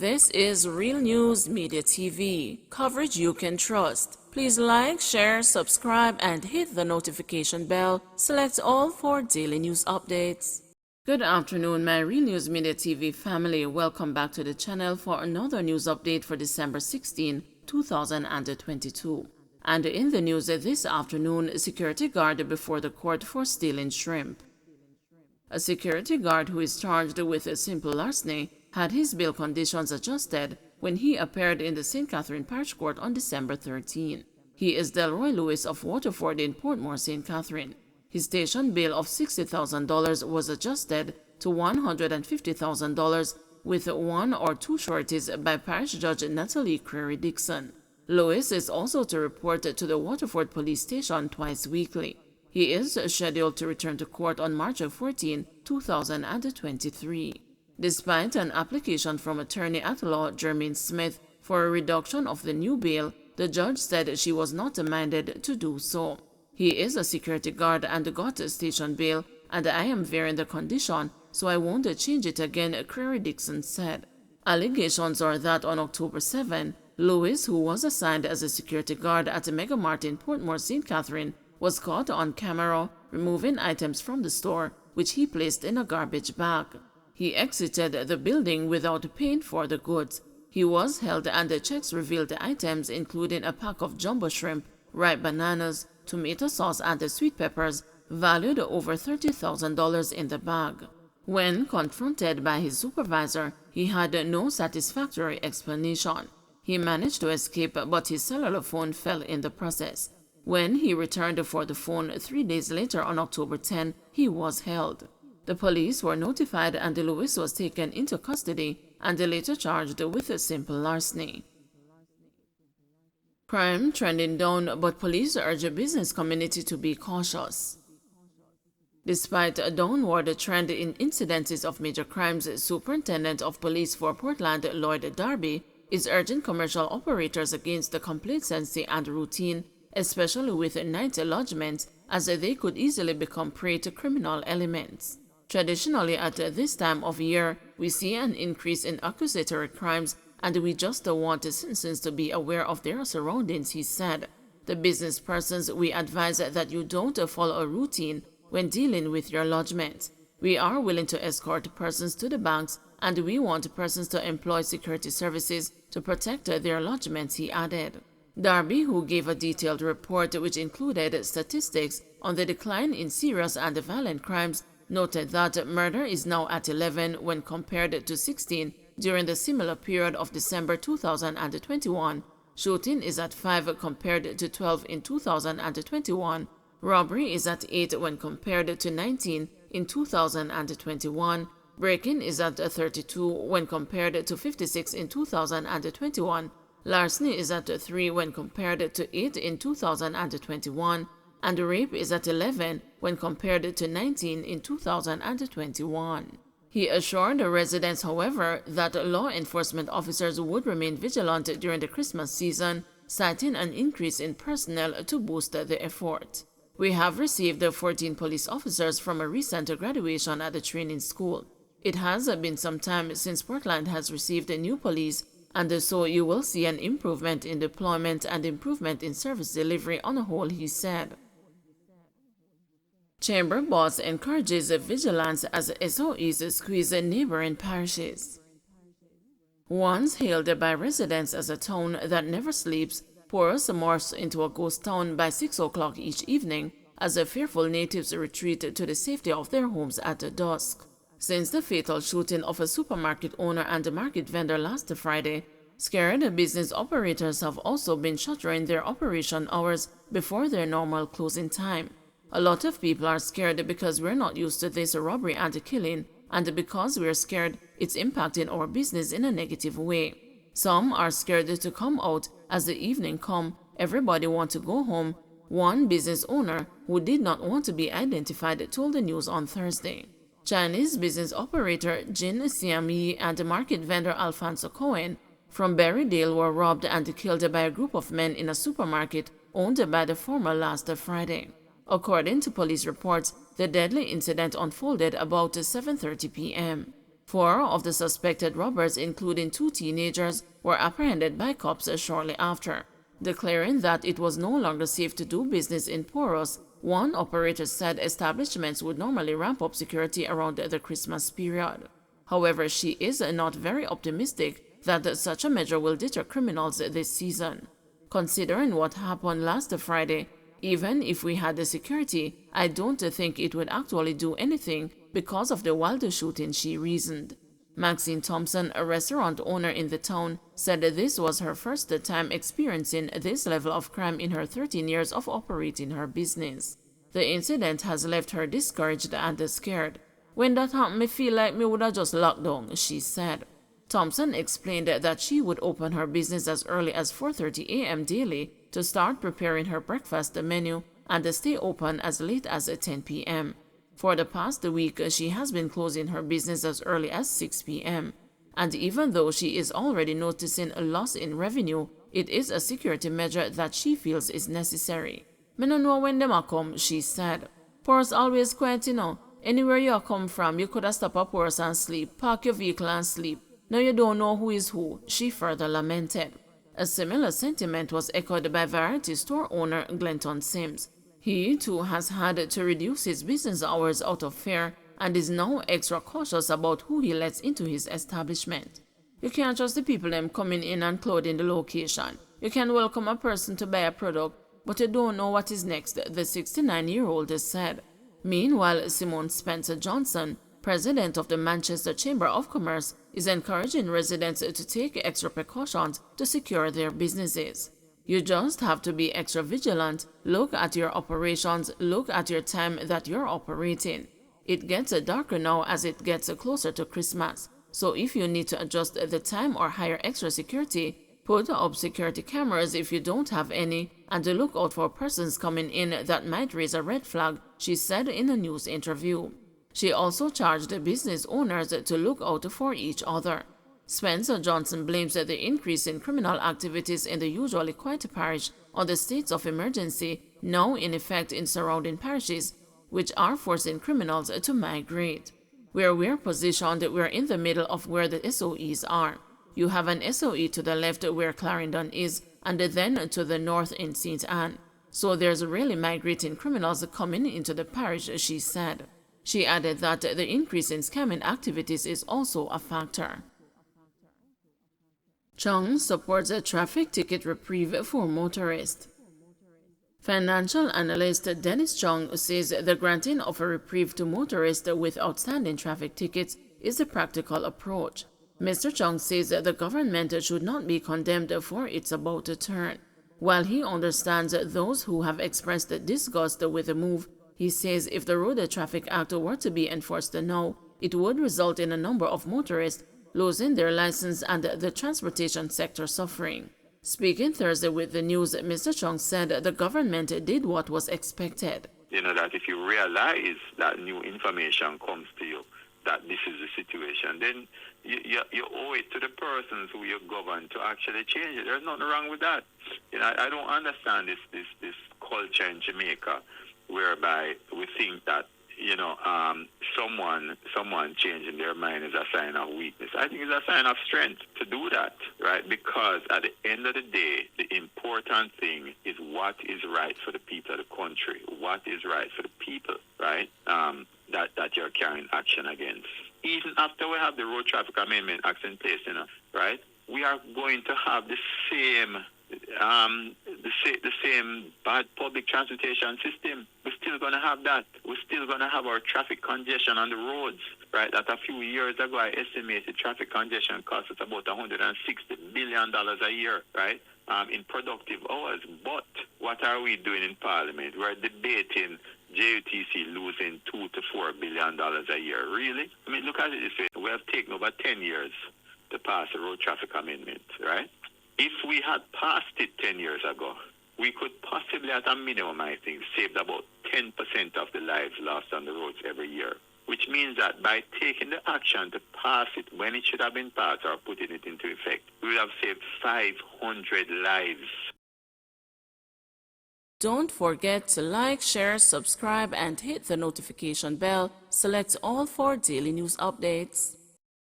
This is Real News Media TV, coverage you can trust. Please like, share, subscribe, and hit the notification bell. Select all for daily news updates. Good afternoon, my Real News Media TV family. Welcome back to the channel for another news update for December 16, 2022. And in the news this afternoon, a security guard before the court for stealing shrimp. A security guard who is charged with a simple larceny had his bail conditions adjusted when he appeared in the St. Catherine Parish Court on December 13. He is Delroy Lewis of Waterford in Portmore, St. Catherine. His station bail of $60,000 was adjusted to $150,000 with one or two sureties by Parish Judge Natalie Creary Dixon. Lewis is also to report to the Waterford Police Station twice weekly. He is scheduled to return to court on March 14, 2023. Despite an application from attorney-at-law Jermaine Smith for a reduction of the new bail, the judge said she was not minded to do so. He is a security guard and got a station bail, and I am varying the condition, so I won't change it again, Creary Dixon said. Allegations are that on October 7, Lewis, who was assigned as a security guard at a Mega Mart in Portmore, St. Catherine, was caught on camera removing items from the store, which he placed in a garbage bag. He exited the building without paying for the goods. He was held and the checks revealed the items including a pack of jumbo shrimp, ripe bananas, tomato sauce and the sweet peppers, valued over $30,000 in the bag. When confronted by his supervisor, he had no satisfactory explanation. He managed to escape, but his cellular phone fell in the process. When he returned for the phone 3 days later on October 10, he was held. The police were notified and Lewis was taken into custody and later charged with a simple larceny. Crime trending down, but police urge the business community to be cautious. Despite a downward trend in incidences of major crimes, Superintendent of Police for Portland, Lloyd Darby, is urging commercial operators against the complacency and routine, especially with night lodgements, as they could easily become prey to criminal elements. Traditionally, at this time of year, we see an increase in accusatory crimes, and we just want citizens to be aware of their surroundings, he said. The business persons, we advise that you don't follow a routine when dealing with your lodgement. We are willing to escort persons to the banks, and we want persons to employ security services to protect their lodgements, he added. Darby, who gave a detailed report which included statistics on the decline in serious and violent crimes, noted that murder is now at 11 when compared to 16 during the similar period of December 2021. Shooting is at 5 compared to 12 in 2021. Robbery is at 8 when compared to 19 in 2021. Break-in is at 32 when compared to 56 in 2021. Larceny is at 3 when compared to 8 in 2021. And rape is at 11 when compared to 19 in 2021. He assured the residents, however, that law enforcement officers would remain vigilant during the Christmas season, citing an increase in personnel to boost the effort. We have received 14 police officers from a recent graduation at the training school. It has been some time since Portland has received a new police, and so you will see an improvement in deployment and improvement in service delivery on a whole, he said. Chamber boss encourages vigilance as SOEs squeeze neighboring parishes. Once hailed by residents as a town that never sleeps, Porus morphs into a ghost town by 6 o'clock each evening as the fearful natives retreat to the safety of their homes at dusk. Since the fatal shooting of a supermarket owner and a market vendor last Friday, scared business operators have also been shuttering their operation hours before their normal closing time. A lot of people are scared because we're not used to this robbery and killing, and because we're scared, it's impacting our business in a negative way. Some are scared to come out as the evening comes. Everybody wants to go home. One business owner, who did not want to be identified, told the news on Thursday. Chinese business operator Jin Xiami and market vendor Alfonso Cohen from Berrydale were robbed and killed by a group of men in a supermarket owned by the former last Friday. According to police reports, the deadly incident unfolded about 7:30 p.m. 4 of the suspected robbers, including 2 teenagers, were apprehended by cops shortly after. Declaring that it was no longer safe to do business in Porus, one operator said establishments would normally ramp up security around the Christmas period. However, she is not very optimistic that such a measure will deter criminals this season. Considering what happened last Friday, even if we had the security, I don't think it would actually do anything because of the Wilder shooting, she reasoned. Maxine Thompson, a restaurant owner in the town, said this was her first time experiencing this level of crime in her 13 years of operating her business. The incident has left her discouraged and scared. When that happened, me feel like me would have just locked down, she said. Thompson explained that she would open her business as early as 4:30 a.m. daily to start preparing her breakfast menu and stay open as late as 10 p.m. For the past week, she has been closing her business as early as 6 p.m. And even though she is already noticing a loss in revenue, it is a security measure that she feels is necessary. "Me no know when them a come," she said. "Porus always quiet, you know. Anywhere you come from, you could have stopped at Porus and sleep, park your vehicle and sleep. Now you don't know who is who," she further lamented. A similar sentiment was echoed by variety store owner Glenton Sims. He, too, has had to reduce his business hours out of fear and is now extra cautious about who he lets into his establishment. "You can't trust the people them coming in and clothing the location. You can welcome a person to buy a product, but you don't know what is next," the 69-year-old said. Meanwhile, Simone Spencer Johnson, president of the Manchester Chamber of Commerce, is encouraging residents to take extra precautions to secure their businesses. "You just have to be extra vigilant, look at your operations, look at your time that you're operating. It gets darker now as it gets closer to Christmas, so if you need to adjust the time or hire extra security, put up security cameras if you don't have any, and look out for persons coming in that might raise a red flag," she said in a news interview. She also charged business owners to look out for each other. Spencer Johnson blames the increase in criminal activities in the usually quiet parish on the states of emergency now in effect in surrounding parishes, which are forcing criminals to migrate. "Where we're positioned, we're in the middle of where the SOEs are. You have an SOE to the left where Clarendon is, and then to the north in St. Anne. So there's really migrating criminals coming into the parish," she said. She added that the increase in scamming activities is also a factor. Chung supports a traffic ticket reprieve for motorists. Financial analyst Dennis Chung says the granting of a reprieve to motorists with outstanding traffic tickets is a practical approach. Mr. Chung says the government should not be condemned for its about to turn. While he understands those who have expressed disgust with the move, he says if the Road Traffic Act were to be enforced now, it would result in a number of motorists losing their license and the transportation sector suffering. Speaking Thursday with the news, Mr. Chung said the government did what was expected. You know that if you realize that new information comes to you, that this is the situation, then you owe it to the persons who you govern to actually change it. There's nothing wrong with that. You know, I don't understand this culture in Jamaica whereby we think that someone changing their mind is a sign of weakness. I think it's a sign of strength to do that, right? Because at the end of the day, the important thing is what is right for the people of the country, what is right for the people, right? That you're carrying action against. Even after we have the Road Traffic Amendment Act in place, right? We are going to have the same bad public transportation system. We're still going to have that. We're still going to have our traffic congestion on the roads, right? That a few years ago, I estimated traffic congestion costs us about $160 billion a year, right? In productive hours. But what are we doing in Parliament? We're debating JUTC losing $2 to $4 billion a year. Really? I mean, look at it this way. We have taken over 10 years to pass the Road Traffic Amendment, right? If we had passed it 10 years ago, we could possibly, at a minimum, I think, save about 10% of the lives lost on the roads every year. Which means that by taking the action to pass it when it should have been passed or putting it into effect, we would have saved 500 lives. Don't forget to like, share, subscribe, and hit the notification bell. Select all for daily news updates.